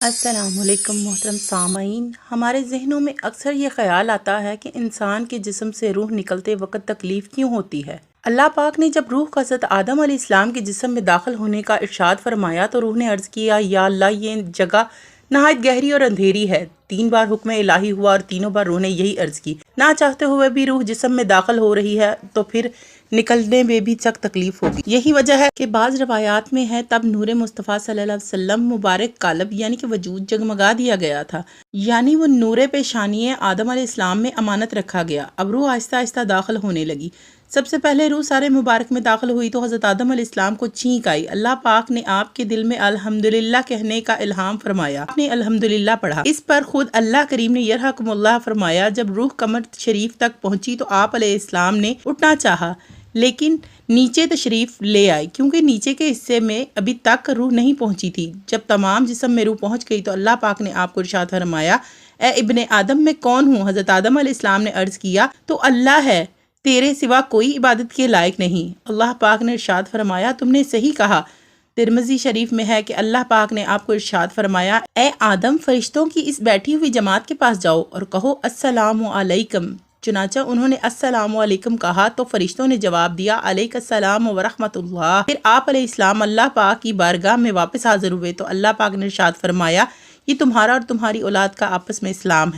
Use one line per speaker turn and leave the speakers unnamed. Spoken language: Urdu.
السلام علیکم محترم سامعین، ہمارے ذہنوں میں اکثر یہ خیال آتا ہے کہ انسان کے جسم سے روح نکلتے وقت تکلیف کیوں ہوتی ہے؟ اللہ پاک نے جب روح کا حضرت آدم علیہ السلام کے جسم میں داخل ہونے کا ارشاد فرمایا تو روح نے عرض کیا، یا اللہ یہ جگہ نہایت گہری اور اندھیری ہے۔ 3 بار حکم الہی ہوا اور تینوں بار روح نے یہی عرض کی۔ نہ چاہتے ہوئے بھی روح جسم میں داخل ہو رہی ہے تو پھر نکلنے میں بھی سخت تکلیف ہوگی۔ یہی وجہ ہے کہ بعض روایات میں ہے تب نور مصطفیٰ صلی اللہ علیہ وسلم مبارک قالب یعنی کہ وجود جگمگا دیا گیا تھا، یعنی وہ نور پیشانی آدم علیہ السلام میں امانت رکھا گیا۔ اب روح آہستہ آہستہ داخل ہونے لگی۔ سب سے پہلے روح سارے مبارک میں داخل ہوئی تو حضرت آدم علیہ السلام کو چھینک آئی۔ اللہ پاک نے آپ کے دل میں الحمدللہ کہنے کا الہام فرمایا۔ آپ نے الحمدللہ پڑھا۔ اس پر خود اللہ کریم نے یرحمکم اللہ فرمایا۔ جب روح قمر شریف تک پہنچی تو آپ علیہ السلام نے اٹھنا چاہا لیکن نیچے تشریف لے آئے، کیونکہ نیچے کے حصے میں ابھی تک روح نہیں پہنچی تھی۔ جب تمام جسم میں روح پہنچ گئی تو اللہ پاک نے آپ کو ارشاد فرمایا، اے ابن آدم میں کون ہوں؟ حضرت آدم علیہ السلام نے عرض کیا، تو اللہ ہے، تیرے سوا کوئی عبادت کے لائق نہیں۔ اللہ پاک نے ارشاد فرمایا، تم نے صحیح کہا۔ ترمذی شریف میں ہے کہ اللہ پاک نے آپ کو ارشاد فرمایا، اے آدم فرشتوں کی اس بیٹھی ہوئی جماعت کے پاس جاؤ اور کہو السلام علیکم۔ چنانچہ انہوں نے السلام علیکم کہا تو فرشتوں نے جواب دیا، علیک السلام ورحمۃ اللہ۔ پھر آپ علیہ السلام اللہ پاک کی بارگاہ میں واپس حاضر ہوئے تو اللہ پاک نے ارشاد فرمایا، یہ تمہارا اور تمہاری اولاد کا آپس میں اسلام ہے۔